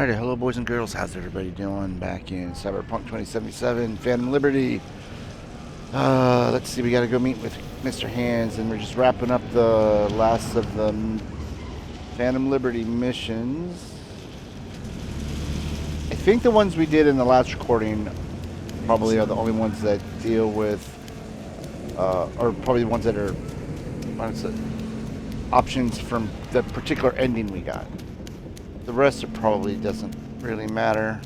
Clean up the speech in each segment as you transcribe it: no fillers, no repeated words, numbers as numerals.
Alrighty, hello boys and girls, how's everybody doing back in Cyberpunk 2077, Phantom Liberty. Let's see, we gotta go meet with Mr. Hands, and we're just wrapping up the last of the Phantom Liberty missions. I think the ones we did in the last recording probably are the only ones that deal with, or probably the ones that are, options from the particular ending we got. The rest it probably doesn't really matter,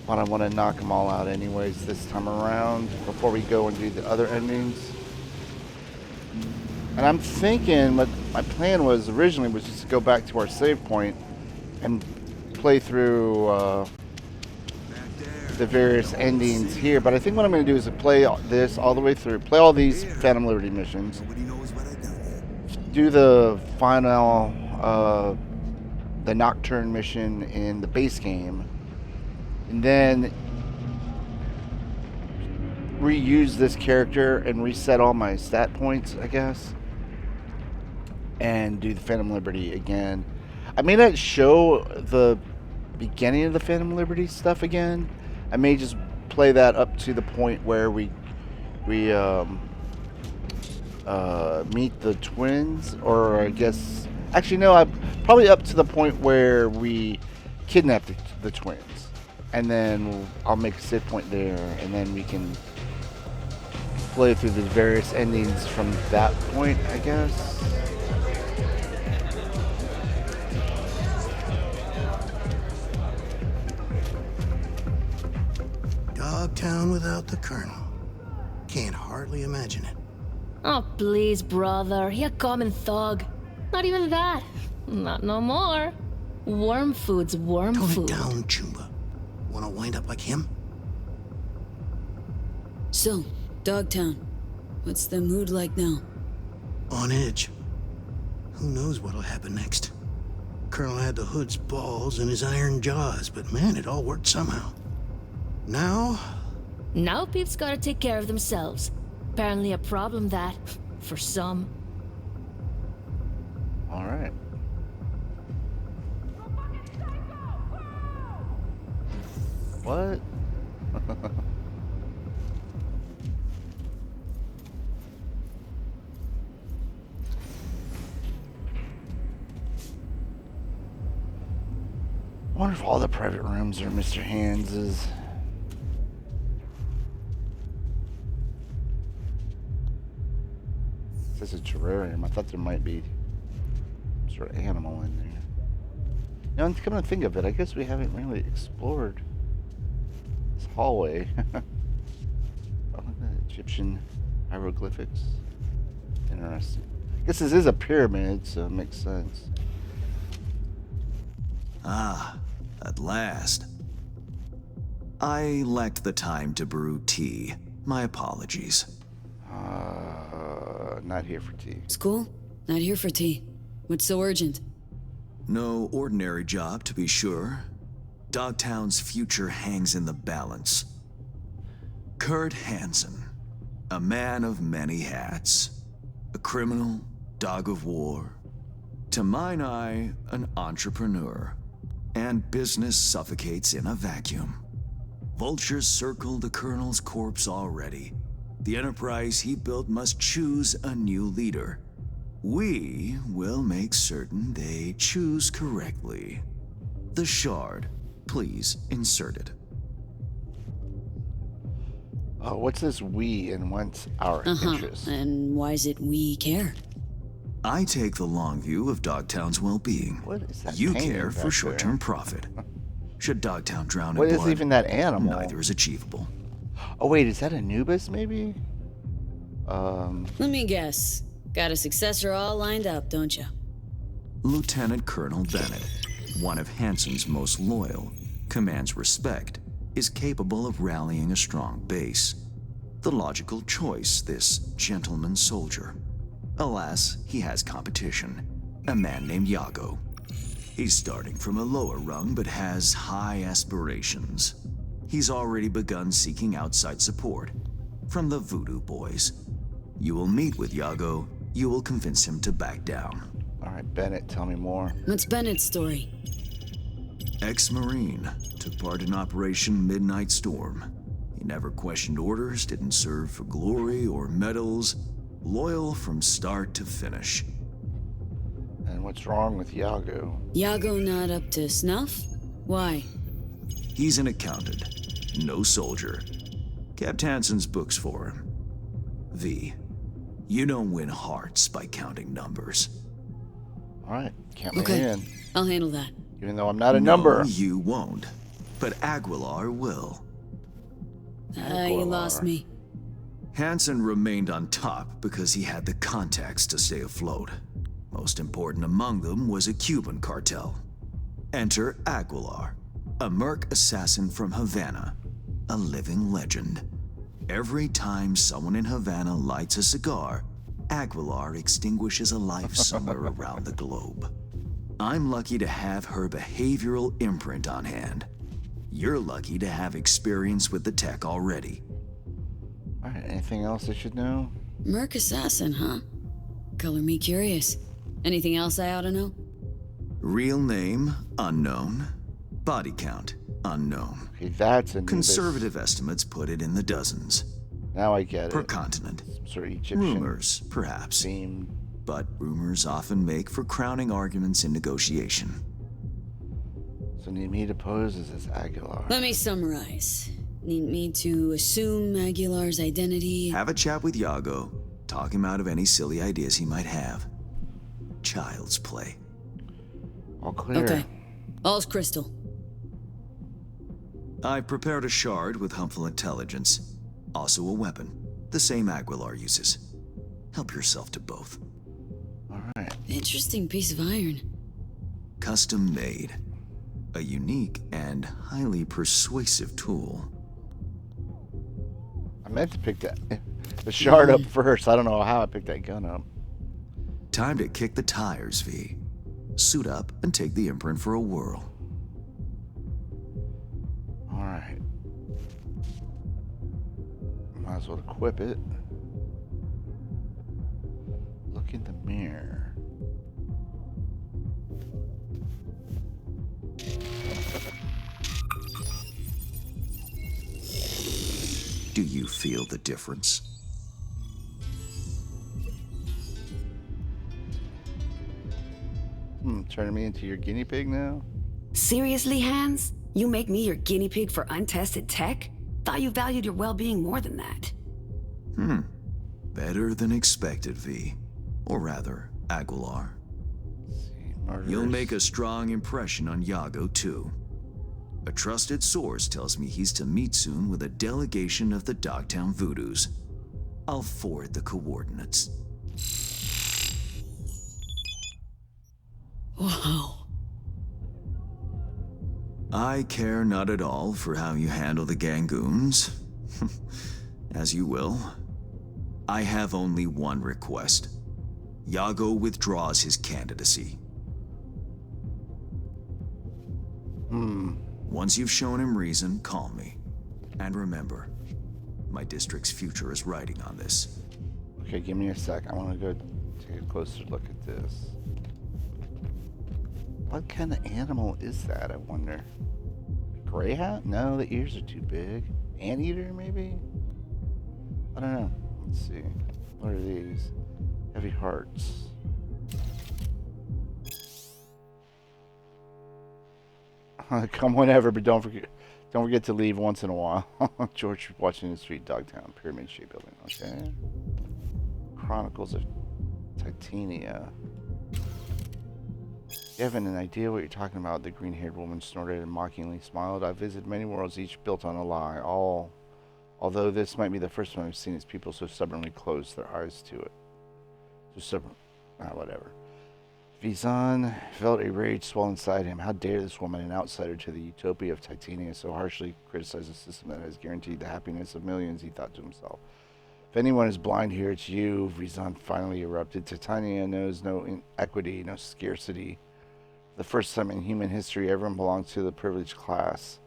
but I want to knock them all out anyways this time around before we go and do the other endings. And I'm thinking what my plan was originally was just to go back to our save point and play through the various endings here, but I think what I'm going to do is play this all the way through, play all these Phantom Liberty missions, do the final the Nocturne mission in the base game, and then reuse this character and reset all my stat points, I guess, and do the Phantom Liberty again. I may not show the beginning of the Phantom Liberty stuff again. I may just play that up to the point where we meet the twins, or I guess actually no, probably up to the point where we kidnap the twins, and then I'll make a save point there, and then we can play through the various endings from that point, I guess. Dogtown without the Colonel. Can't hardly imagine it. Oh, please, brother. He a common thug. Not even that. Not no more. Worm food's worm food. Tone it down, Chumba. Wanna wind up like him? So, Dogtown. What's the mood like now? On edge. Who knows what'll happen next? Colonel had the Hood's balls in his iron jaws, but man, it all worked somehow. Now Peeps gotta take care of themselves. Apparently a problem that, for some. Alright. What? I wonder if all the private rooms are Mr. Hands's. This is a terrarium. I thought there might be some sort of animal in there. Now, I'm coming to think of it, I guess we haven't really explored this hallway. Oh, look at that Egyptian hieroglyphics. Interesting. I guess this is a pyramid, so it makes sense. Ah, at last. I lacked the time to brew tea. My apologies. Not here for tea. School? Not here for tea. What's so urgent? No ordinary job, to be sure. Dogtown's future hangs in the balance. Kurt Hansen, a man of many hats. A criminal, dog of war. To mine eye, an entrepreneur. And business suffocates in a vacuum. Vultures circle the Colonel's corpse already. The enterprise he built must choose a new leader. We will make certain they choose correctly. The shard, please insert it. What's this we and what's our interest? And why is it we care? I take the long view of Dogtown's well-being. What is that? You painting care back for short-term profit. Should Dogtown drown What in is blood, even that animal? neither is achievable. Oh wait, is that Anubis maybe? Let me guess. Got a successor all lined up, don't you? Lieutenant Colonel Bennett, one of Hansen's most loyal, commands respect, is capable of rallying a strong base. The logical choice, this gentleman soldier. Alas, he has competition, a man named Yago. He's starting from a lower rung but has high aspirations. He's already begun seeking outside support from the Voodoo Boys. You will meet with Yago. You will convince him to back down. All right, Bennett, tell me more. What's Bennett's story? Ex-Marine, took part in Operation Midnight Storm. He never questioned orders, didn't serve for glory or medals, loyal from start to finish. And what's wrong with Yago? Yago not up to snuff? Why? He's an accountant, no soldier. Kept Hansen's books for him. V, you don't win hearts by counting numbers. All right, count me Okay, in. I'll handle that. Even though I'm not a number. No, you won't. But Aguilar will. You lost me. Hansen remained on top because he had the contacts to stay afloat. Most important among them was a Cuban cartel. Enter Aguilar, a merc assassin from Havana, a living legend. Every time someone in Havana lights a cigar, Aguilar extinguishes a life somewhere around the globe. I'm lucky to have her behavioral imprint on hand. You're lucky to have experience with the tech already. All right, anything else I should know? Merc assassin, huh? Color me curious. Anything else I ought to know? Real name, unknown. Body count, unknown. Okay, that's a Conservative estimates put it in the dozens. Now I get Per it. continent. Some sort of Egyptian Rumors, perhaps. theme. But rumors often make for crowning arguments in negotiation. So need me to pose as this Aguilar. Let me summarize. Need me to assume Aguilar's identity? Have a chat with Yago. Talk him out of any silly ideas he might have. Child's play. All clear. Okay. All's crystal. I've prepared a shard with harmful intelligence. Also a weapon. The same Aguilar uses. Help yourself to both. All right. Interesting piece of iron. Custom made. A unique and highly persuasive tool. I meant to pick the shard up first. I don't know how I picked that gun up. Time to kick the tires, V. Suit up and take the imprint for a whirl. All right. Might as well equip it. Look in the mirror. Do you feel the difference? Turning me into your guinea pig now? Seriously, Hans? You make me your guinea pig for untested tech? Thought you valued your well-being more than that. Better than expected, V. Or rather, Aguilar. Murderers. You'll make a strong impression on Yago, too. A trusted source tells me he's to meet soon with a delegation of the Dogtown Voodoos. I'll forward the coordinates. Whoa. I care not at all for how you handle the Gangoons. As you will. I have only one request. Yago withdraws his candidacy. Once you've shown him reason, call me. And remember, my district's future is riding on this. Okay, give me a sec. I want to go take a closer look at this. What kind of animal is that, I wonder? Greyhound? No, the ears are too big. Anteater, maybe? I don't know. Let's see. What are these? Heavy hearts. Come whenever, but don't forget to leave once in a while. George Washington Street, Dogtown, pyramid-shaped building. Okay. Chronicles of Titania. You haven't an idea what you're talking about, the green-haired woman snorted and mockingly smiled. I've visited many worlds, each built on a lie. Although this might be the first time I've seen its people so stubbornly close their eyes to it. So stubborn. Whatever. Vizan felt a rage swell inside him. How dare this woman, an outsider to the utopia of Titania, so harshly criticize a system that has guaranteed the happiness of millions, he thought to himself. If anyone is blind here, it's you, Vizan finally erupted. Titania knows no inequity, no scarcity. For the first time in human history, everyone belongs to the privileged class.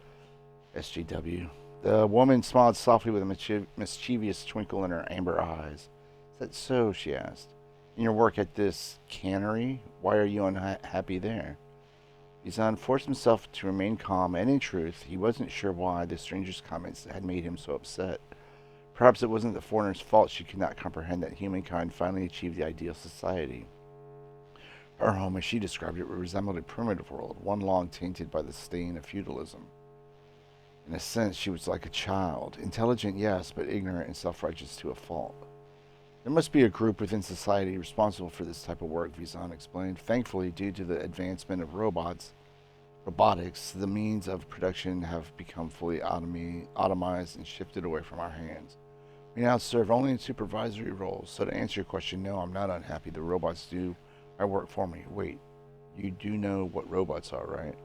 SJW. The woman smiled softly with a mischievous twinkle in her amber eyes. Is that so? She asked. In your work at this cannery, why are you unhappy there? Izan forced himself to remain calm, and in truth, he wasn't sure why the stranger's comments had made him so upset. Perhaps it wasn't the foreigner's fault she could not comprehend that humankind finally achieved the ideal society. Her home, as she described it, resembled a primitive world, one long tainted by the stain of feudalism. In a sense, she was like a child. Intelligent, yes, but ignorant and self-righteous to a fault. There must be a group within society responsible for this type of work, Vizan explained. Thankfully, due to the advancement of robotics, the means of production have become fully automized and shifted away from our hands. We now serve only in supervisory roles. So to answer your question, no, I'm not unhappy. The robots do our work for me. Wait, you do know what robots are, right?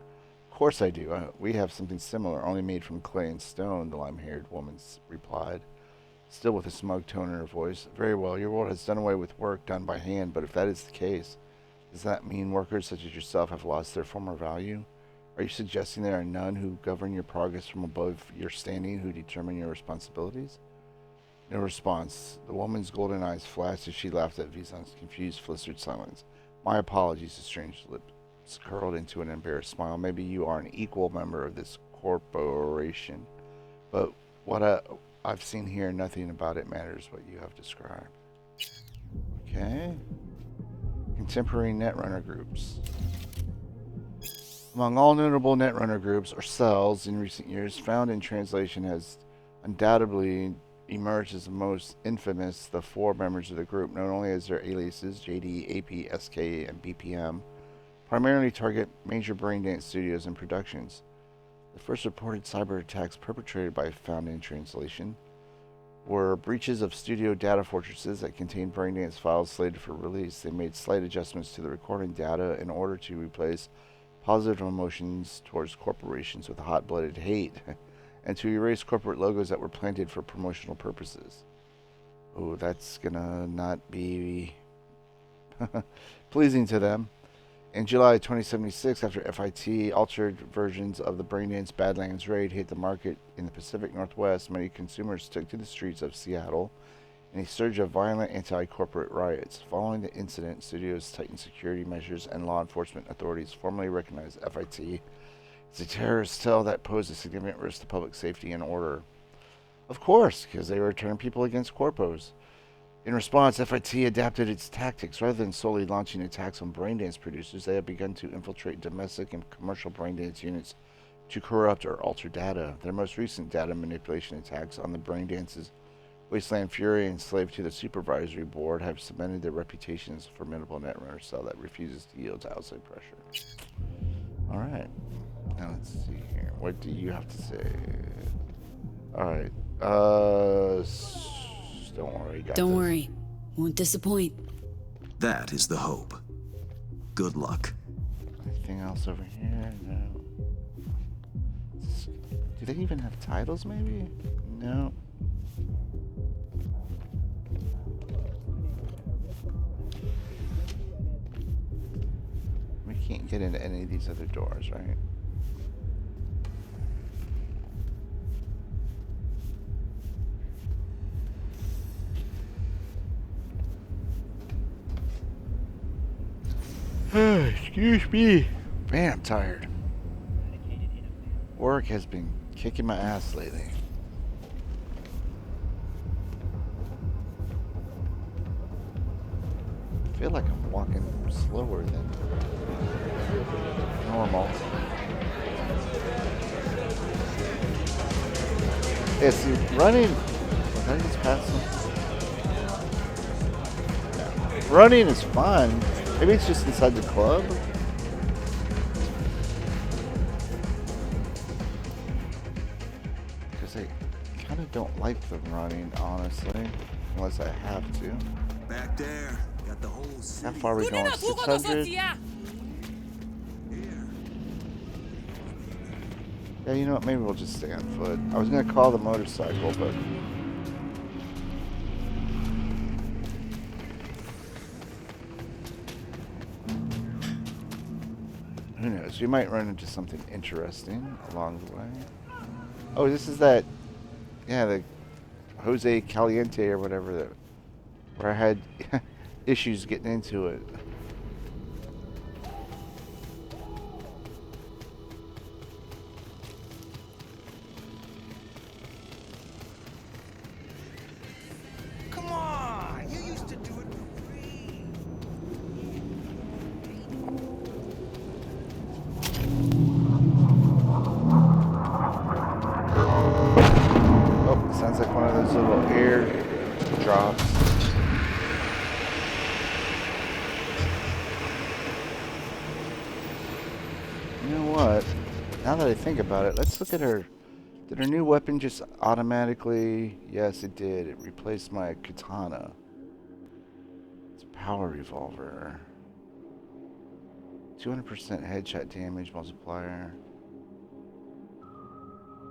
Of course I do. We have something similar, only made from clay and stone, the lime-haired woman replied, still with a smug tone in her voice. Very well, your world has done away with work done by hand, but if that is the case, does that mean workers such as yourself have lost their former value? Are you suggesting there are none who govern your progress from above your standing, who determine your responsibilities? No response. The woman's golden eyes flashed as she laughed at Vizan's confused, flustered silence. My apologies, the strange lips curled into an embarrassed smile. Maybe you are an equal member of this corporation, but what I've seen here, nothing about it matters what you have described. Okay. Contemporary netrunner groups. Among all notable netrunner groups or cells in recent years, Found in Translation has undoubtedly emerged as the most infamous. The four members of the group, known only as their aliases JD, AP, SK, and BPM, primarily target major braindance studios and productions. The first reported cyber attacks perpetrated by Found in Translation were breaches of studio data fortresses that contained braindance files slated for release. They made slight adjustments to the recording data in order to replace positive emotions towards corporations with hot-blooded hate and to erase corporate logos that were planted for promotional purposes. Oh, that's gonna not be pleasing to them. In July 2076, after FIT altered versions of the Braindance Badlands Raid hit the market in the Pacific Northwest, many consumers took to the streets of Seattle in a surge of violent anti-corporate riots. Following the incident, studios tightened security measures and law enforcement authorities formally recognized FIT as a terrorist cell that posed a significant risk to public safety and order. Of course, because they were turning people against corpos. In response, FIT adapted its tactics. Rather than solely launching attacks on braindance producers, they have begun to infiltrate domestic and commercial braindance units to corrupt or alter data. Their most recent data manipulation attacks on the braindance's Wasteland Fury and Slave to the Supervisory Board have cemented their reputation as a formidable netrunner cell that refuses to yield to outside pressure. Alright. Now let's see here. What do you have to say? Alright. Don't worry, guys. Don't worry. Won't disappoint. That is the hope. Good luck. Anything else over here? No. Do they even have titles, maybe? No. We can't get into any of these other doors, right? Excuse me. Man, I'm tired. Work has been kicking my ass lately. I feel like I'm walking slower than normal. Yeah, see, running... Did I just pass some? Running is fun. Maybe it's just inside the club? Because I kind of don't like the running, honestly. Unless I have to. Back there. Got the whole city. How far are we going? 600? Yeah, you know what? Maybe we'll just stay on foot. I was going to call the motorcycle, but... who knows? We might run into something interesting along the way. Oh, this is that... yeah, the Jose Caliente or whatever, where I had issues getting into it. drops. You know what? Now that I think about it, let's look at her. Did her new weapon just automatically... Yes, it did. It replaced my katana. It's a power revolver. 200% headshot damage multiplier.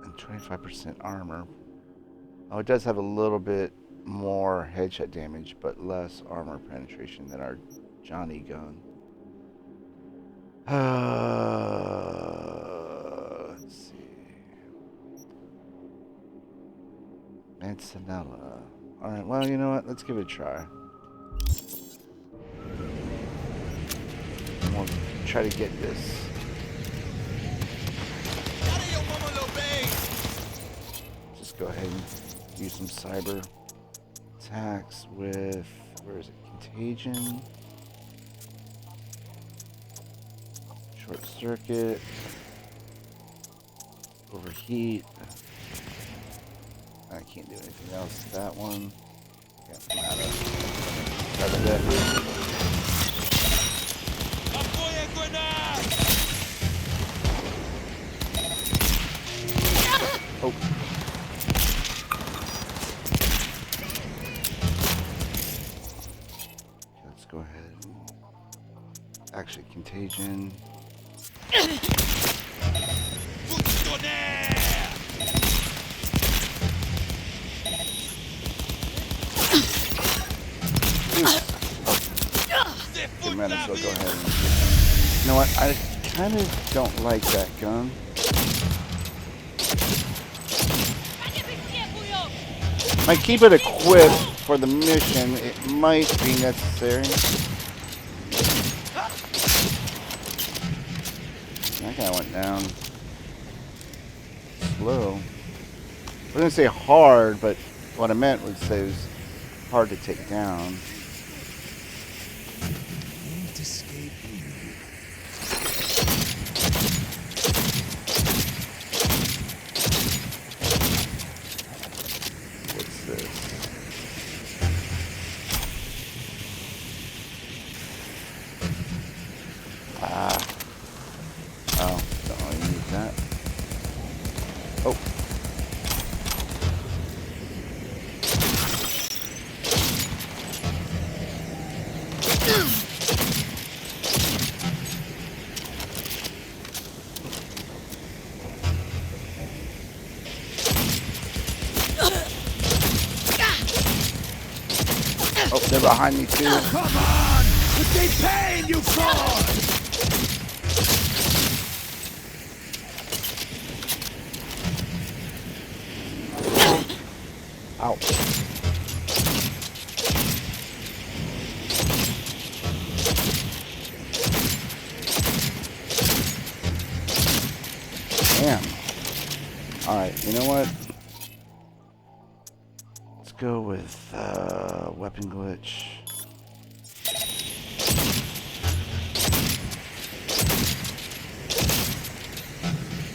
And 25% armor. Oh, it does have a little bit more headshot damage, but less armor penetration than our Johnny gun. Let's see. Manzanella. Alright, well, you know what? Let's give it a try. And we'll try to get this. Just go ahead and use some cyber attacks with, where is it? Contagion. Short circuit. Overheat. I can't do anything else. That one. Can't come out of that. Oh. Let's go ahead. Actually, contagion. We might as well go ahead and... You know what? I kind of don't like that gun. I keep it equipped for the mission. It might be necessary. That guy went down slow. I was going to say hard, but what I meant was say it was hard to take down. What's this? Oh, don't really need that. Oh. Oh, they're behind me too. Come on! What they paying you for? Ouch. Damn. Alright, you know what? Let's go with weapon glitch.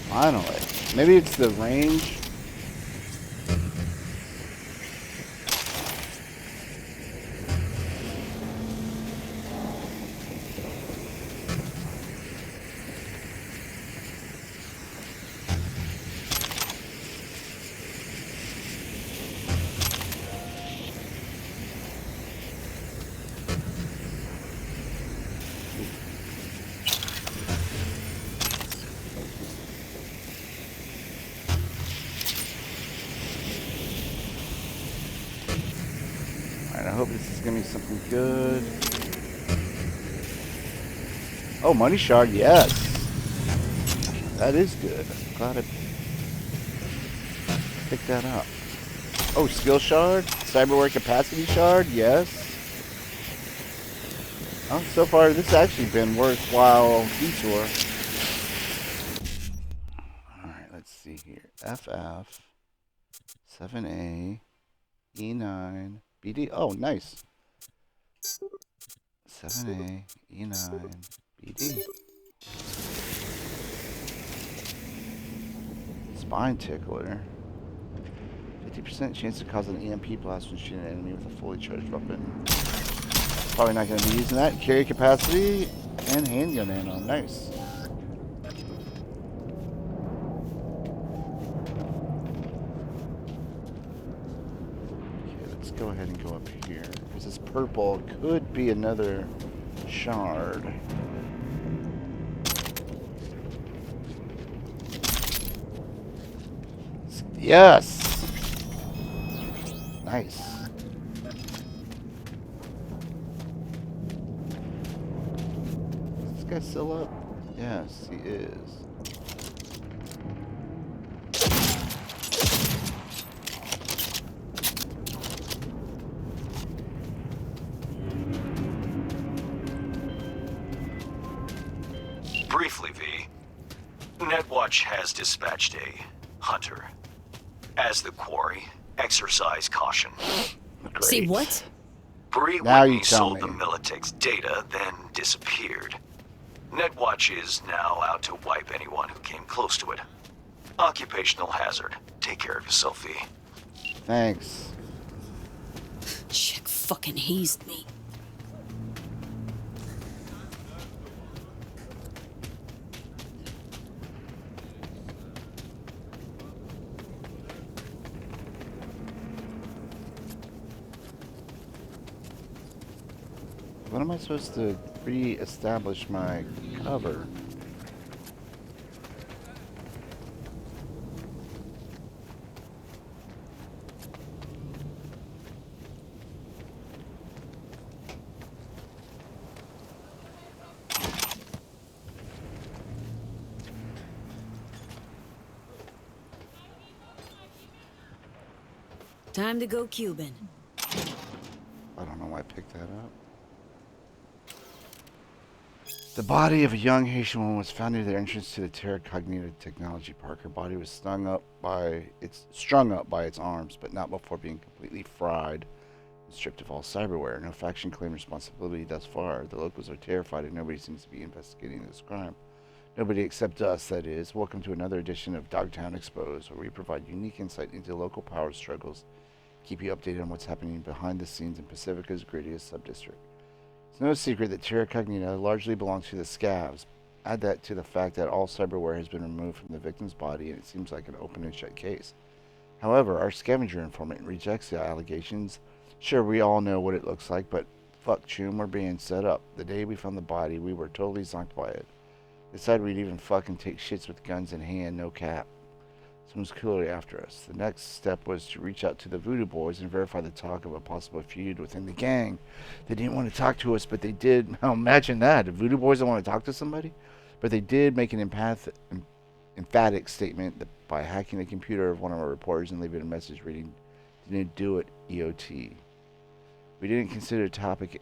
Finally. Maybe it's the range. Alright, I hope this is gonna be something good. Oh, money shard, yes. That is good. Glad I picked that up. Oh, skill shard? Cyberware capacity shard, yes. Oh, so far this has actually been worthwhile detour. Alright, let's see here. FF 7A E9 BD. Oh, nice. 7A, E9, BD. Spine tickler. 50% chance to cause an EMP blast when shooting an enemy with a fully charged weapon. Probably not going to be using that. Carry capacity and handgun ammo. Nice. Okay, let's go ahead and go up here. Because this purple could be another shard. Yes! Nice. Is this guy still up? Yes, he is. Briefly, V. Netwatch has dispatched a hunter. As the quarry, exercise caution. Great. See what? Bree Now you Whitney tell sold me. the Militech's data, then disappeared. Netwatch is now out to wipe anyone who came close to it. Occupational hazard. Take care of yourself, V. Thanks. Chick fucking hazed me. When am I supposed to re-establish my cover? Time to go Cuban. I don't know why I picked that up. The body of a young Haitian woman was found near the entrance to the Terra Cognita Technology Park. Her body was strung up by its arms, but not before being completely fried and stripped of all cyberware. No faction claimed responsibility thus far. The locals are terrified and nobody seems to be investigating this crime. Nobody except us, that is. Welcome to another edition of Dogtown Exposed, where we provide unique insight into local power struggles, keep you updated on what's happening behind the scenes in Pacifica's grittiest subdistrict. It's no secret that Terra Cognita largely belongs to the Scavs. Add that to the fact that all cyberware has been removed from the victim's body, and it seems like an open and shut case. However, our scavenger informant rejects the allegations. Sure, we all know what it looks like, but fuck Chum, we're being set up. The day we found the body, we were totally zonked by it. Decided we'd even fucking take shits with guns in hand, no cap. Someone's clearly after us. The next step was to reach out to the Voodoo Boys and verify the talk of a possible feud within the gang. They didn't want to talk to us, but they did. Oh, imagine that. The Voodoo Boys don't want to talk to somebody? But they did make an emphatic statement that by hacking the computer of one of our reporters and leaving a message reading, "Didn't do it, EOT." We didn't consider the topic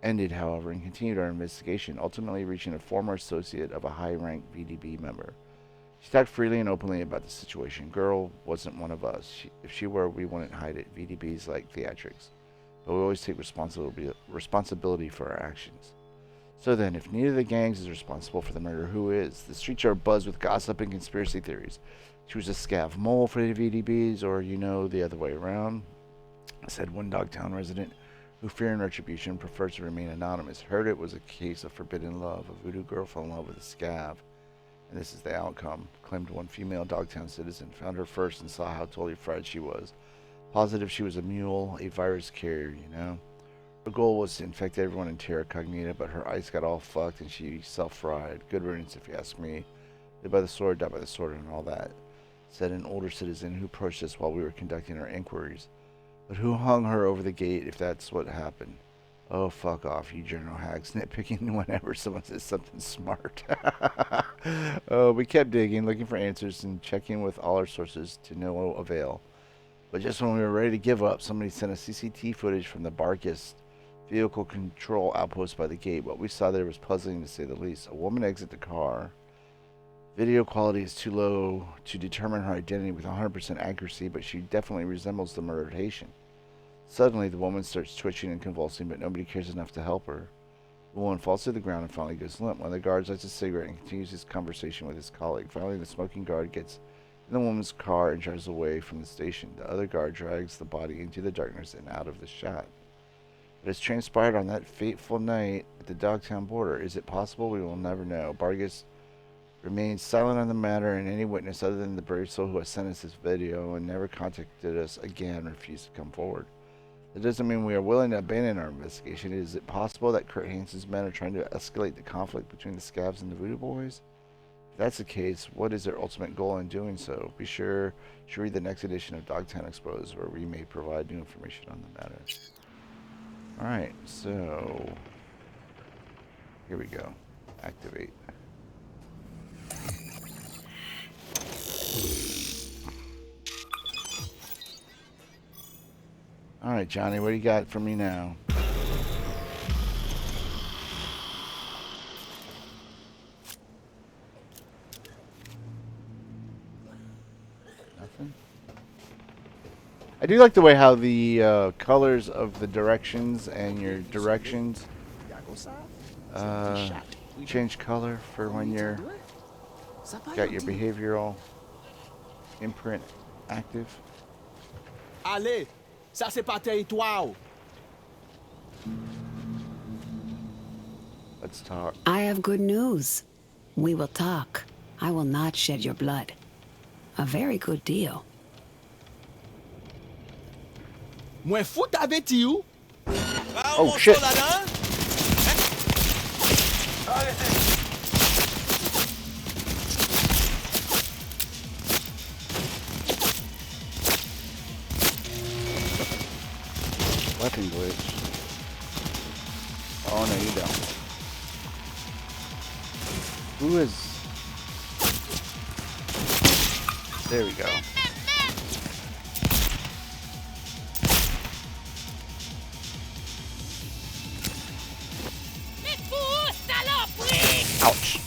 ended, however, and continued our investigation, ultimately reaching a former associate of a high-ranked VDB member. She talked freely and openly about the situation. Girl wasn't one of us. If she were, we wouldn't hide it. VDBs like theatrics. But we always take responsibility for our actions. So then, if neither of the gangs is responsible for the murder, who is? The streets are abuzz with gossip and conspiracy theories. She was a scav mole for the VDBs, or, the other way around, said one Dogtown resident, who fearing retribution prefers to remain anonymous. Heard it was a case of forbidden love. A voodoo girl fell in love with a scav. And this is the outcome, claimed one female Dogtown citizen. Found her first and saw how totally fried she was. Positive she was a mule, a virus carrier, Her goal was to infect everyone in Terra Cognita, but her ice got all fucked and she self-fried. Good riddance, if you ask me. Live by the sword, die by the sword, and all that, said an older citizen who approached us while we were conducting our inquiries. But who hung her over the gate if that's what happened? Oh, fuck off, you general hags, nitpicking whenever someone says something smart. We kept digging, looking for answers, and checking with all our sources to no avail. But just when we were ready to give up, somebody sent us CCTV footage from the Barkist vehicle control outpost by the gate. What we saw there was puzzling, to say the least. A woman exit the car. Video quality is too low to determine her identity with 100% accuracy, but she definitely resembles the murdered Haitian. Suddenly, the woman starts twitching and convulsing, but nobody cares enough to help her. The woman falls to the ground and finally goes limp. One of the guards lights a cigarette and continues his conversation with his colleague. Finally, the smoking guard gets in the woman's car and drives away from the station. The other guard drags the body into the darkness and out of the shot. What has transpired on that fateful night at the Dogtown border? Is it possible? We will never know. Vargas remains silent on the matter, and any witness other than the brave soul who has sent us this video and never contacted us again refused to come forward. That doesn't mean we are willing to abandon our investigation. Is it possible that Kurt Hansen's men are trying to escalate the conflict between the Scavs and the Voodoo Boys? If that's the case, what is their ultimate goal in doing so? Be sure to read the next edition of Dogtown Exposed, where we may provide new information on the matter. Alright, so here we go. Activate. Alright, Johnny, what do you got for me now? Nothing? I do like the way how the colors of the directions and your directions change color for when you're got your behavioral imprint active. Allez, ça c'est pas territoire. Let's talk. I have good news. We will talk. I will not shed your blood. A very good deal. Mwen fout avec you. Oh shit. Weapon glitch. Oh no, you don't. Who is... There we go. Ouch.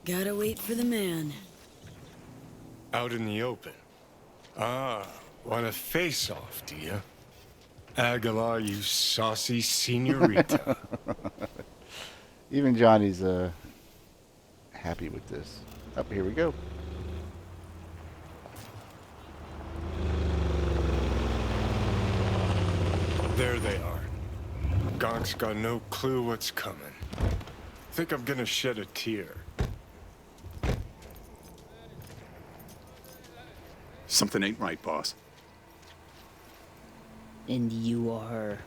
Gotta wait for the man. Out in the open. Ah, want a face-off, do you? Aguilar, you saucy senorita. Even Johnny's happy with this. Up here we go. There they are. Gonk's got no clue what's coming. Think I'm gonna shed a tear. Something ain't right, boss. And you are...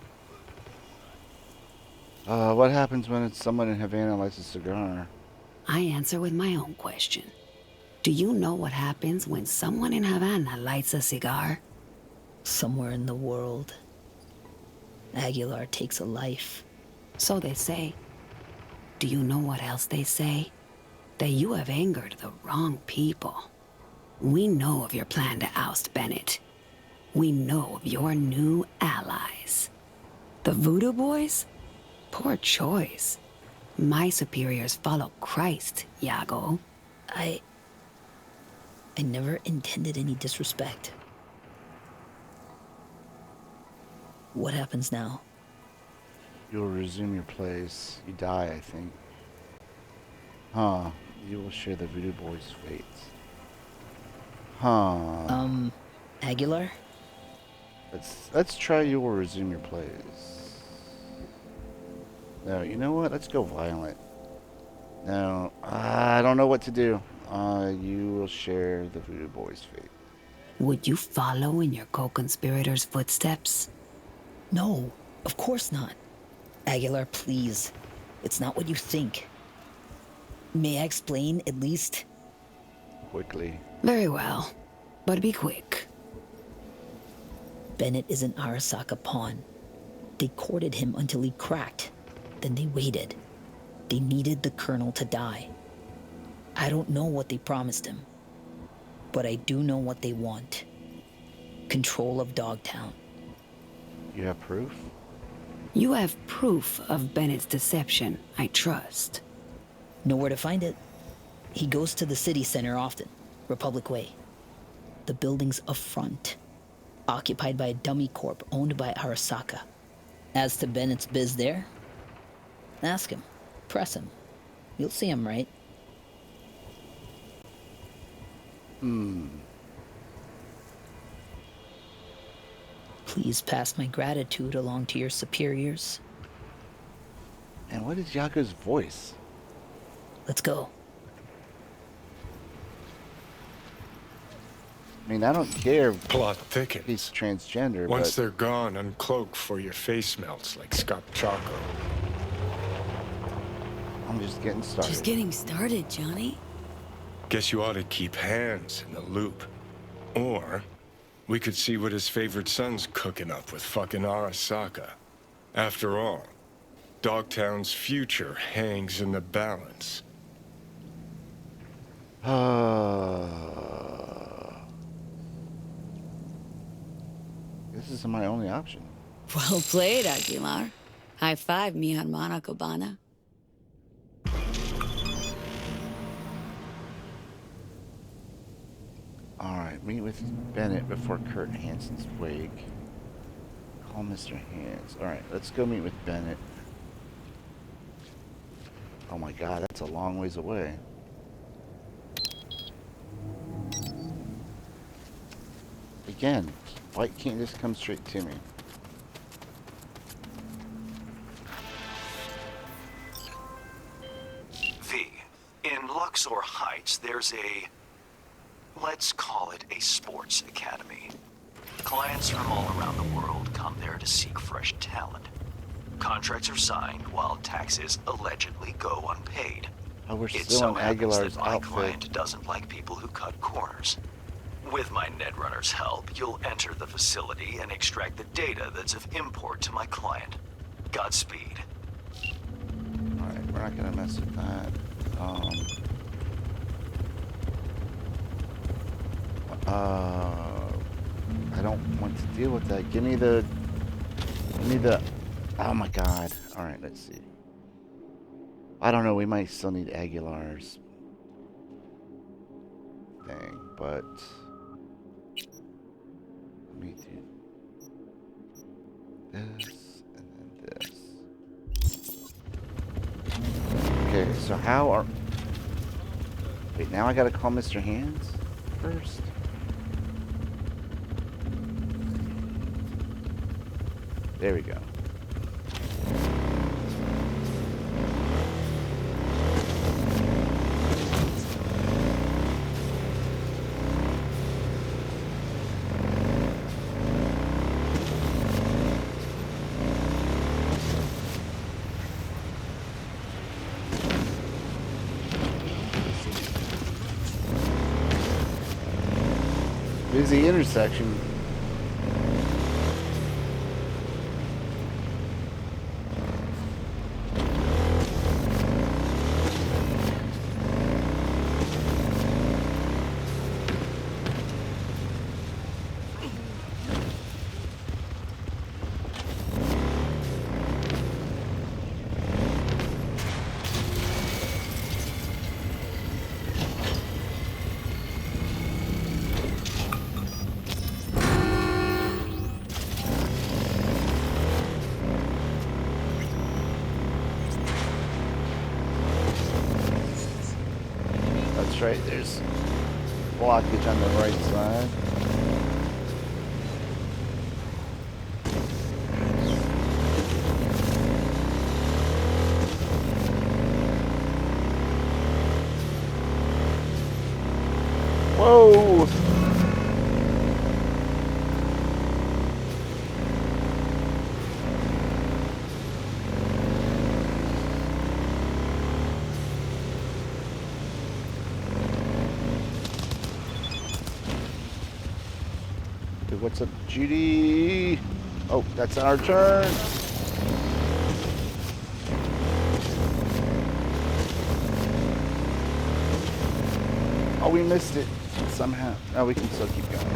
What happens when someone in Havana lights a cigar? I answer with my own question. Do you know what happens when someone in Havana lights a cigar? Somewhere in the world, Aguilar takes a life. So they say. Do you know what else they say? That you have angered the wrong people. We know of your plan to oust Bennett. We know of your new allies. The Voodoo Boys? Poor choice. My superiors follow Christ, Iago. I never intended any disrespect. What happens now? You'll resume your place. You die, I think. Huh. You will share the Voodoo Boys' fate. Huh. Aguilar? Let's try you will resume your place. No, you know what? Let's go violent. No, I don't know what to do. You will share the Voodoo Boys' fate. Would you follow in your co-conspirators' footsteps? No, of course not. Aguilar, please. It's not what you think. May I explain, at least? Quickly. Very well, but be quick. Bennett is an Arasaka pawn. They courted him until he cracked. Then they waited. They needed the Colonel to die. I don't know what they promised him, but I do know what they want. Control of Dogtown. You have proof? You have proof of Bennett's deception, I trust. Know where to find it? He goes to the city center often, Republic Way. The building's a front, occupied by a dummy corp owned by Arasaka. As to Bennett's biz there, ask him, press him. You'll see him right. Please pass my gratitude along to your superiors. And what is Yako's voice? Let's go. I mean, I don't care Plot if thickens. he's transgender, Once but they're gone, uncloak for your face melts like Scott Choco. I'm just getting started. Just getting started, Johnny. Guess you ought to keep hands in the loop. Or we could see what his favorite son's cooking up with fucking Arasaka. After all, Dogtown's future hangs in the balance. This is my only option. Well played, Aguilar. High five, mi hermana cubana. Alright, meet with Bennett before Kurt Hansen's wake. Call Mr. Hands. Alright, let's go meet with Bennett. Oh my god, that's a long ways away. Again, why can't you just come straight to me? In Luxor Heights, there's a, let's call it a sports academy. Clients from all around the world come there to seek fresh talent. Contracts are signed while taxes allegedly go unpaid. Oh, we're It still so in happens Aguilar's that my outfit. client doesn't like people who cut corners. With my Netrunner's help, you'll enter the facility and extract the data that's of import to my client. Godspeed. Alright, we're not gonna mess with that. I don't want to deal with that. Give me the, oh my god. Alright, let's see. I don't know, we might still need Aguilar's thing, but let me do this and then this. Okay, so how are, wait, now I gotta call Mr. Hands first? There we go. Busy intersection. That's right, there's blockage on the right side. Whoa! What's up, Judy? Oh, that's our turn. Oh, we missed it somehow. Oh, we can still keep going.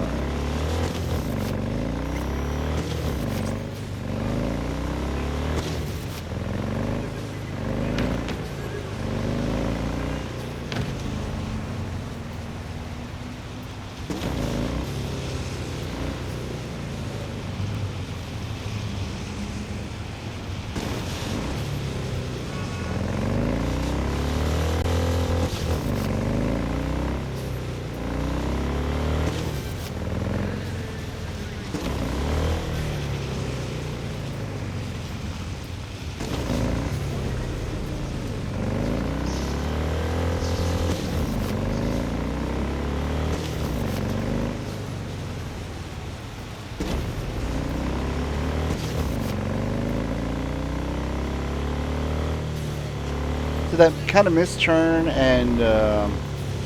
So that kind of misturn and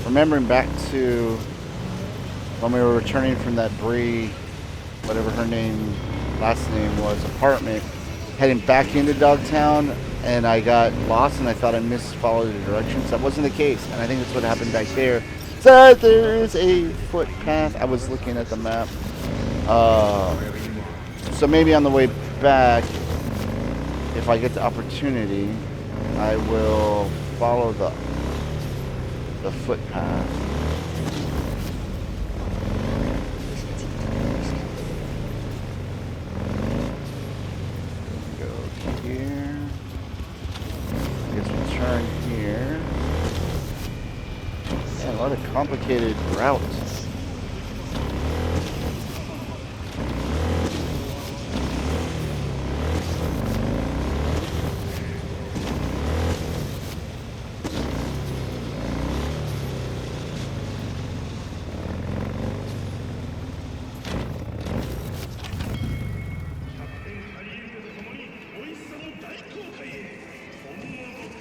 remembering back to when we were returning from that Bree, whatever her last name was, apartment, heading back into Dogtown, and I got lost and I thought I misfollowed the directions. That wasn't the case, and I think that's what happened back there. So there is a footpath. I was looking at the map. So maybe on the way back, if I get the opportunity, I will follow the footpath. Go here. I guess we'll turn here. Man, a lot of complicated routes.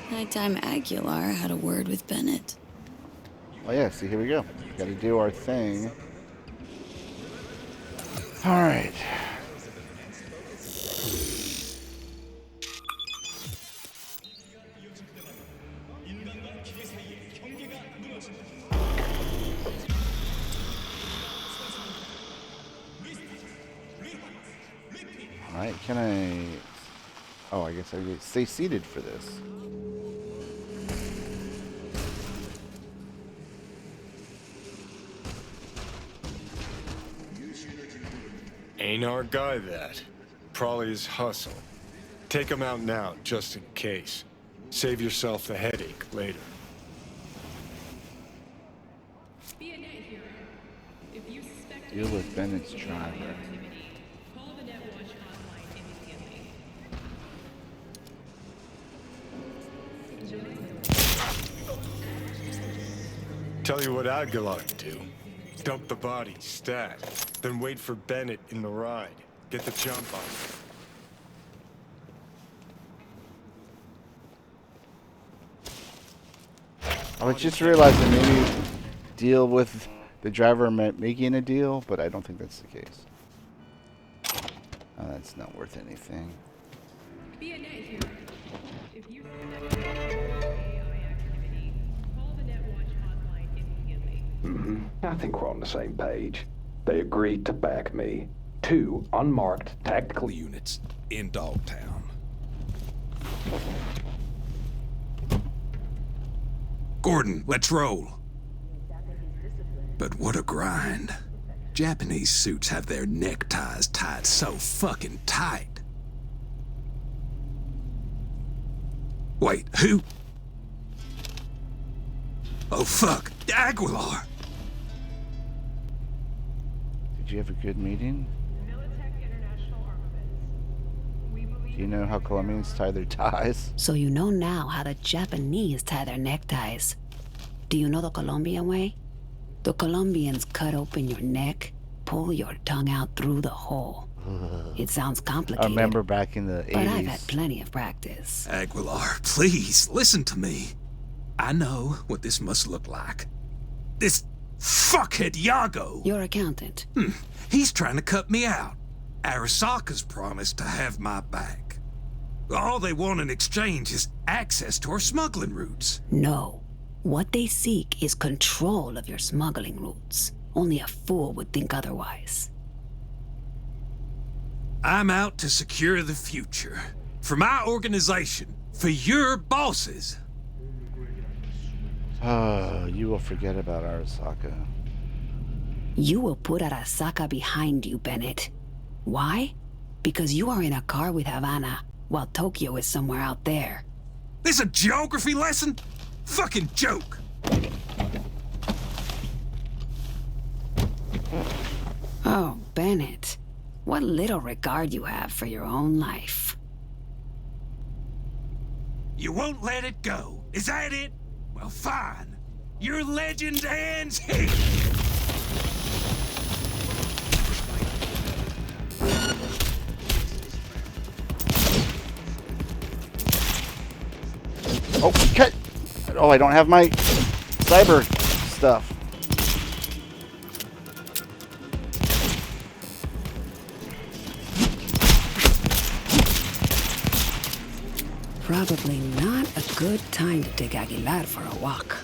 Nighttime Aguilar had a word with Bennett. Oh yeah, see, here we go. Got to do our thing. All right. All right, can I... Oh, I guess I get stay seated for this. Ain't our guy that. Probably his hustle. Take him out now, just in case. Save yourself the headache later. Deal with Bennett's driver. Tell you what Aguilar do. Dump the body, stat. Then wait for Bennett in the ride. Get the jump on him. I was just realizing maybe deal with the driver making a deal, but I don't think that's the case. That's not worth anything. I think we're on the same page. They agreed to back me. 2 unmarked tactical units in Dogtown. Gordon, let's roll. But what a grind. Japanese suits have their neckties tied so fucking tight. Wait, who? Oh fuck, Aguilar! Did you have a good meeting? Do you know how Colombians tie their ties? So you know now how the Japanese tie their neckties. Do you know the Colombian way? The Colombians cut open your neck, pull your tongue out through the hole. It sounds complicated. I remember back in the 80s. But I've had plenty of practice. Aguilar, please, listen to me. I know what this must look like. This fuckhead Yago. Your accountant. He's trying to cut me out. Arasaka's promised to have my back. All they want in exchange is access to our smuggling routes. No. What they seek is control of your smuggling routes. Only a fool would think otherwise. I'm out to secure the future. For my organization. For your bosses. You will forget about Arasaka. You will put Arasaka behind you, Bennett. Why? Because you are in a car with Havana, while Tokyo is somewhere out there. This a geography lesson? Fucking joke! Oh, Bennett. What little regard you have for your own life. You won't let it go. Is that it? Well, fine. Your legend ends here! Oh, cut! Oh, I don't have my cyber stuff. Probably not a good time to take Aguilar for a walk.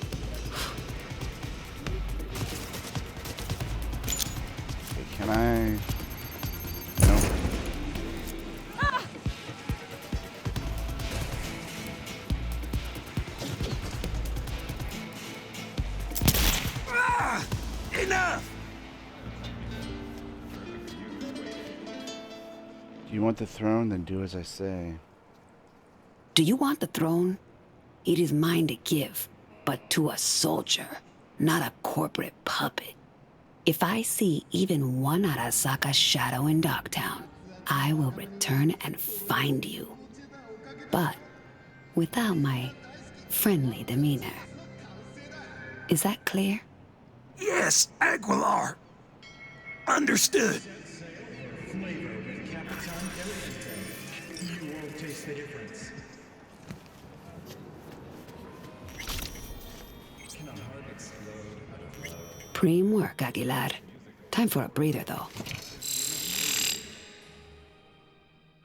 Okay, can I? No. Enough! Do you want the throne? Then do as I say. Do you want the throne? It is mine to give, but to a soldier, not a corporate puppet. If I see even one Arasaka shadow in Dogtown, I will return and find you. But without my friendly demeanor. Is that clear? Yes, Aguilar. Understood. You won't taste the difference. Cannot hard explode out of love. Prime work, Aguilar. Time for a breather, though.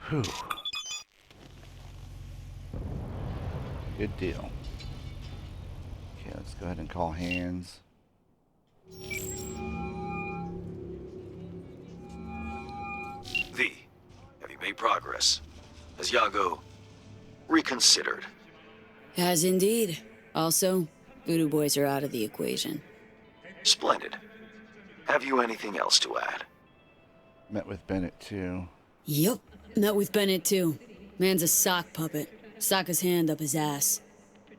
Whew. Good deal. Okay, let's go ahead and call hands. V, have you made progress? Has Yago reconsidered? Has indeed. Also, Voodoo Boys are out of the equation. Splendid. Have you anything else to add? Met with Bennett, too. Yup, met with Bennett too. Man's a sock puppet. Sokka's hand up his ass.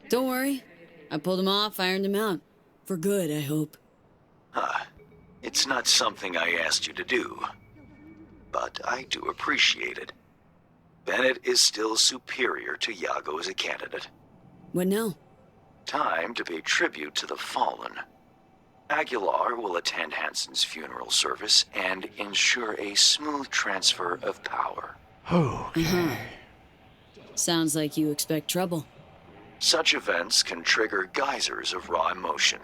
Don't worry. I pulled him off, ironed him out. For good, I hope. It's not something I asked you to do. But I do appreciate it. Bennett is still superior to Yago as a candidate. What now? Time to pay tribute to the fallen. Aguilar will attend Hansen's funeral service and ensure a smooth transfer of power. Okay. Sounds like you expect trouble. Such events can trigger geysers of raw emotion.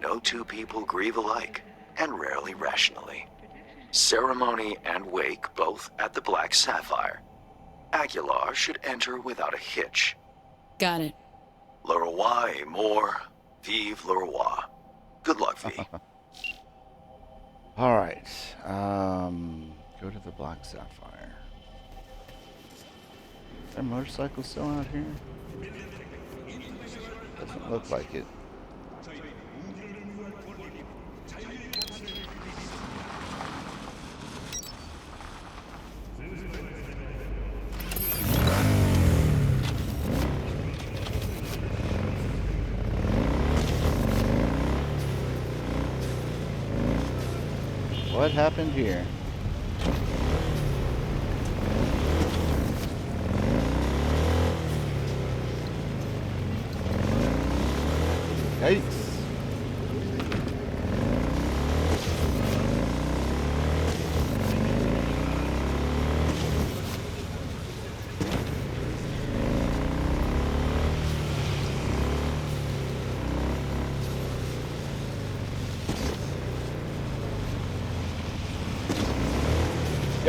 No two people grieve alike, and rarely rationally. Ceremony and wake both at the Black Sapphire. Aguilar should enter without a hitch. Got it. Le roi est mort, vive le roi. Good luck, V. All right. Go to the Black Sapphire. Is there a motorcycle still out here? Doesn't look like it. What happened here? Yikes.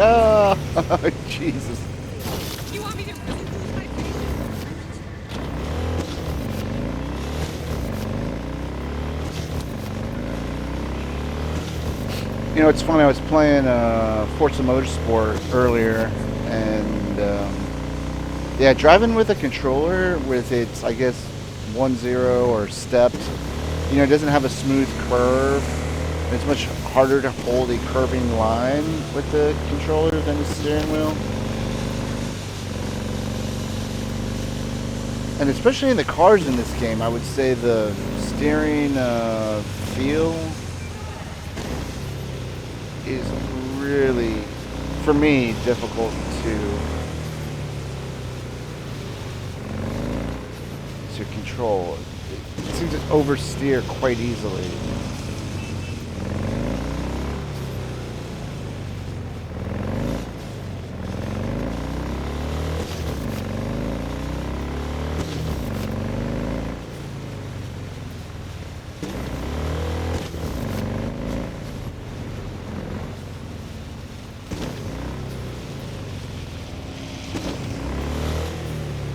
Oh, Jesus. You want me to lose my face? You know, it's funny, I was playing Forza Motorsport earlier, and yeah, driving with a controller with its, I guess, 1-0 or stepped, you know, it doesn't have a smooth curve. It's much harder to hold a curving line with the controller than the steering wheel. And especially in the cars in this game, I would say the steering feel is really, for me, difficult to control. It seems to oversteer quite easily.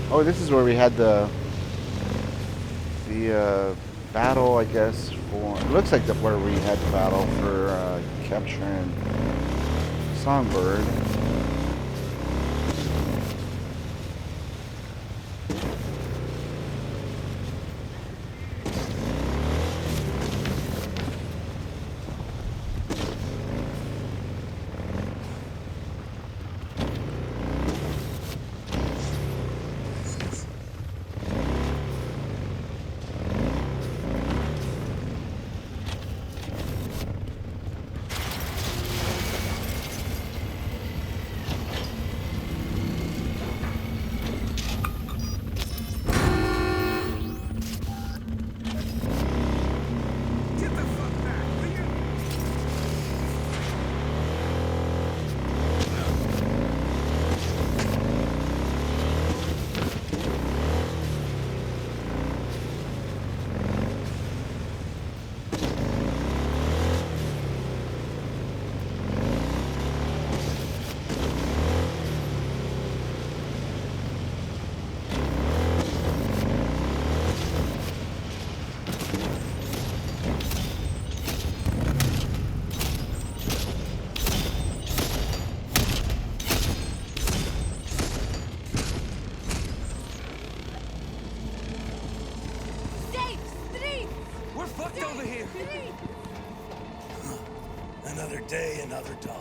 Oh, this is where we had the battle, I guess. For it looks like where we had the battle for capturing Songbird. Another day, another dollar.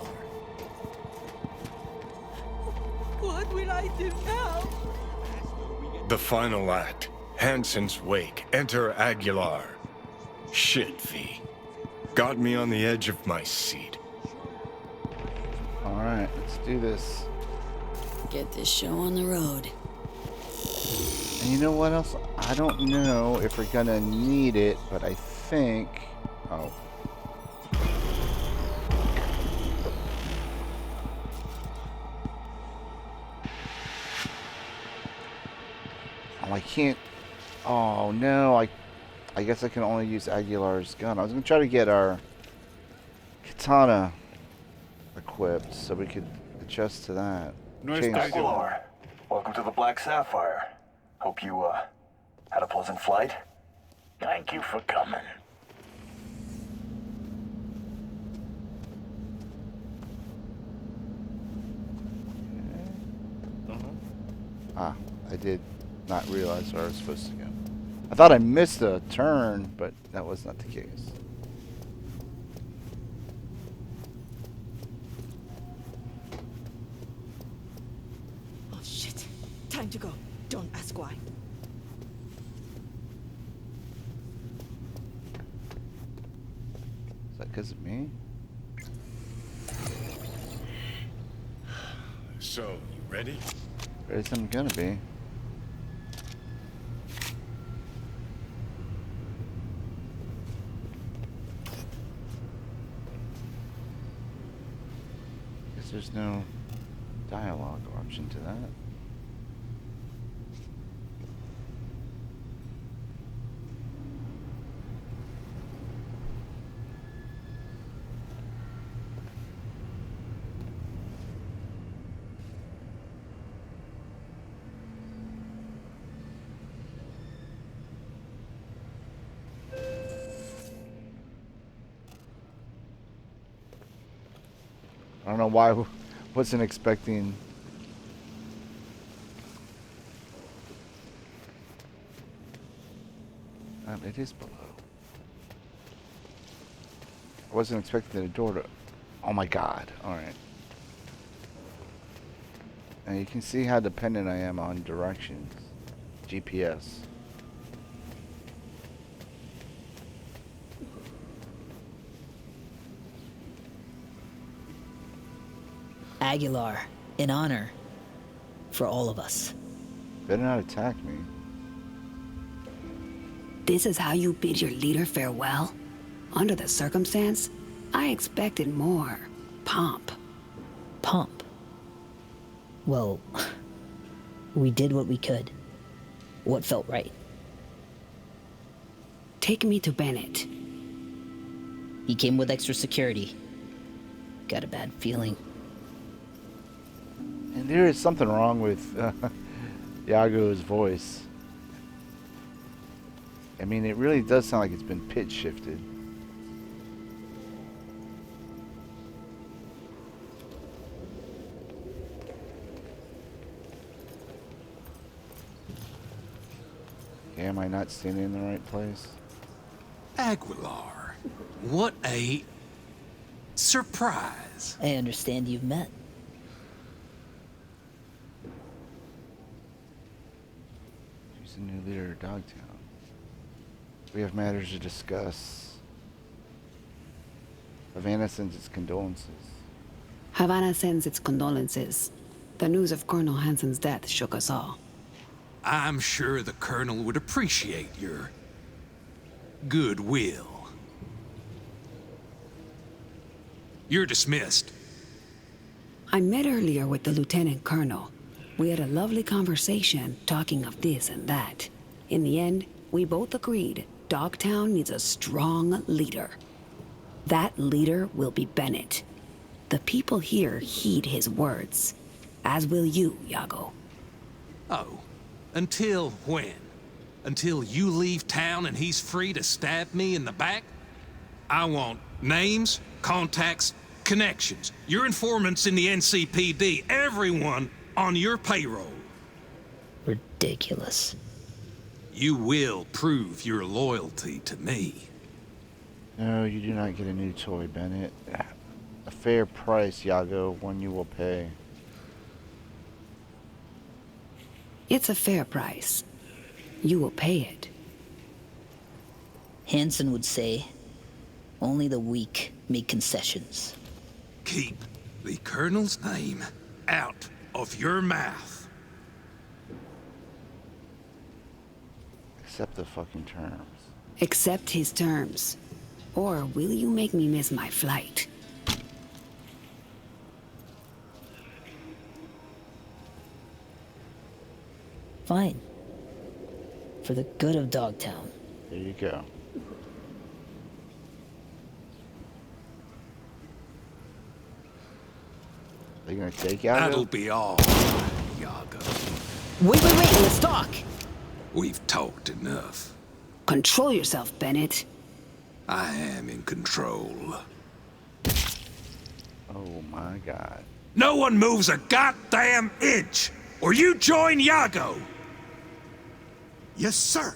What will I do now? The final act. Hansen's wake. Enter Aguilar. Shit, V. Got me on the edge of my seat. Alright, let's do this. Get this show on the road. And you know what else? I don't know if we're gonna need it, but I think... Oh. Oh, I can't... Oh, no. I guess I can only use Aguilar's gun. I was gonna try to get our katana equipped so we could adjust to that. Aguilar, welcome to the Black Sapphire. Hope you, had a pleasant flight. Thank you for coming. Ah, I did not realize where I was supposed to go. I thought I missed a turn, but that was not the case. Oh shit. Time to go. Don't ask why. Is that because of me? So, you ready? Ready as I'm gonna be. Guess there's no dialogue option to that. I don't know why I wasn't expecting. It is below. I wasn't expecting the door to. Oh my god. Alright. And you can see how dependent I am on directions. GPS. Aguilar, in honor. For all of us. Better not attack me. This is how you bid your leader farewell? Under the circumstance, I expected more pomp. Pomp. Well, we did what we could. What felt right. Take me to Bennett. He came with extra security. Got a bad feeling. And there is something wrong with Yago's voice. I mean, it really does sound like it's been pitch shifted. Am I not standing in the right place? Aguilar, what a surprise. I understand you've met. Who's the new leader of Dogtown? We have matters to discuss. Havana sends its condolences. Havana sends its condolences. The news of Colonel Hansen's death shook us all. I'm sure the Colonel would appreciate your goodwill. You're dismissed. I met earlier with the Lieutenant Colonel. We had a lovely conversation talking of this and that. In the end, we both agreed Dogtown needs a strong leader. That leader will be Bennett. The people here heed his words, as will you, Yago. Oh, until when? Until you leave town and he's free to stab me in the back? I want names, contacts, connections, your informants in the NCPD, everyone on your payroll. Ridiculous. You will prove your loyalty to me. No, you do not get a new toy, Bennett. A fair price, Yago, one you will pay. It's a fair price. You will pay it. Hansen would say, only the weak make concessions. Keep the Colonel's name out of your mouth. Accept the fucking terms. Accept his terms. Or will you make me miss my flight? Fine. For the good of Dogtown. There you go. Are you gonna take Yago? That'll be all, Yago. Wait, let's talk! We've talked enough. Control yourself, Bennett. I am in control. Oh my god. No one moves a goddamn inch, or you join Yago! Yes, sir.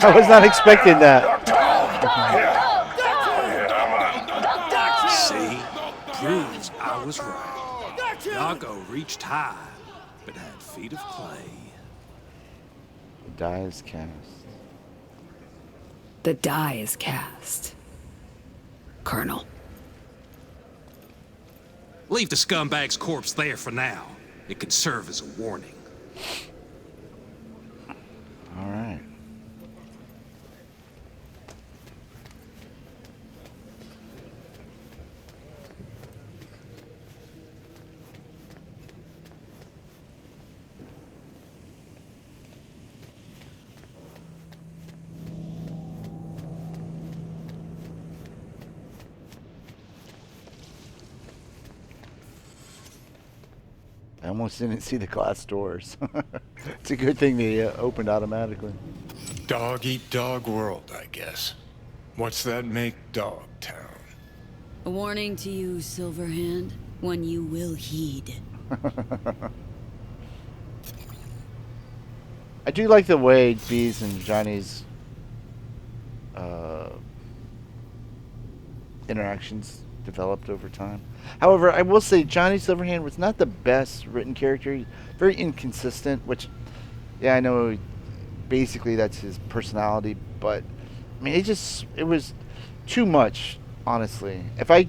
I was not expecting that. See? Proves I was right. Yago reached high, but had feet of clay. The die is cast. The die is cast. Colonel. Leave the scumbag's corpse there for now. It can serve as a warning. All right. I almost didn't see the glass doors. It's a good thing they opened automatically. Dog eat dog world, I guess. What's that make Dogtown? A warning to you, Silverhand, one you will heed. I do like the way Bee's and Johnny's interactions developed over time. However, I will say Johnny Silverhand was not the best written character. He's very inconsistent, which, yeah, I know basically that's his personality, but I mean, it was too much, honestly. If I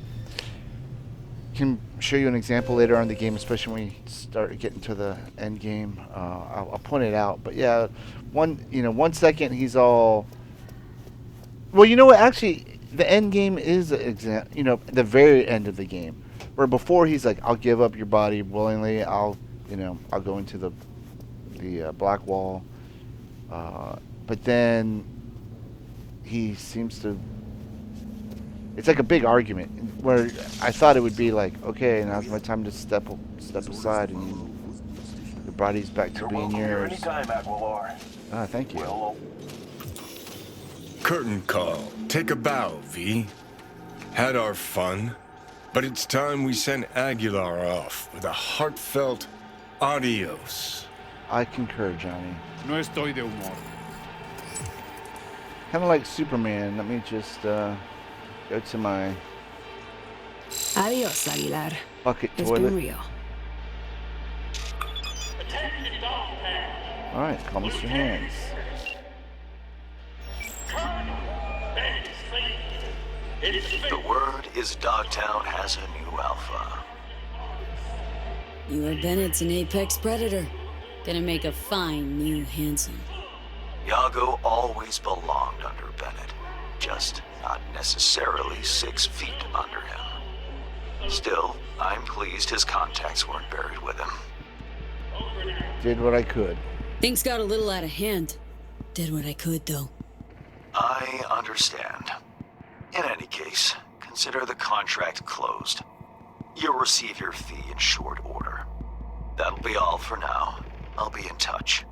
can show you an example later on in the game, especially when we start getting to the end game, I'll point it out. But yeah, 1 second he's all, well, you know what, actually, the end game is the very end of the game, where before he's like, I'll give up your body willingly, I'll go into the black wall, but then he seems to it's like a big argument where I thought it would be like, okay, now's my time to step aside and the body's back to being yours. Ah, thank you. Curtain call. Take a bow, V. Had our fun, but it's time we sent Aguilar off with a heartfelt adios. I concur, Johnny. No estoy de humor. Kind of like Superman. Let me just go to my Adios, Aguilar. bucket It's toilet. been real. All right, call Mr. Hands. The word is Dogtown has a new alpha. You are Bennett's an apex predator. Gonna make a fine new Hanson. Yago always belonged under Bennett, just not necessarily 6 feet under him. Still, I'm pleased his contacts weren't buried with him. Did what I could. Things got a little out of hand. Did what I could, though. I understand. In any case, consider the contract closed. You'll receive your fee in short order. That'll be all for now. I'll be in touch.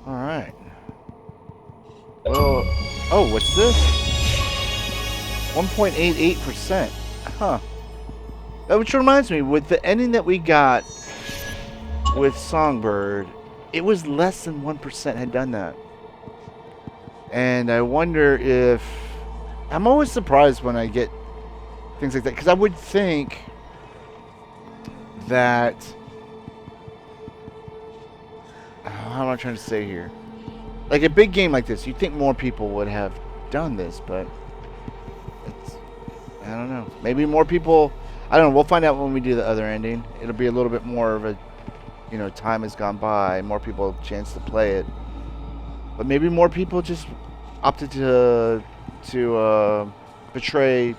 All right. Well, oh, what's this? 1.88%. Huh. Which reminds me, with the ending that we got with Songbird, it was less than 1% had done that. And I wonder if... I'm always surprised when I get things like that, because I would think that... How am I trying to say here? Like a big game like this, you'd think more people would have done this, but... I don't know. Maybe more people... I don't know. We'll find out when we do the other ending. It'll be a little bit more of a... You know, time has gone by. More people have a chance to play it. But maybe more people just opted to betray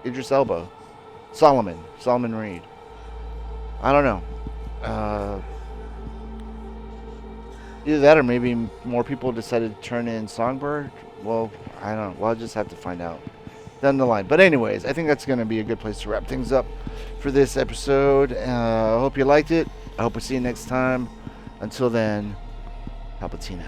Idris Elba. Solomon Reed. I don't know. Either that or maybe more people decided to turn in Songbird. Well, I don't know. We'll just have to find out down the line. But anyways, I think that's going to be a good place to wrap things up for this episode. I hope you liked it. I hope we see you next time. Until then, PalpyTeen.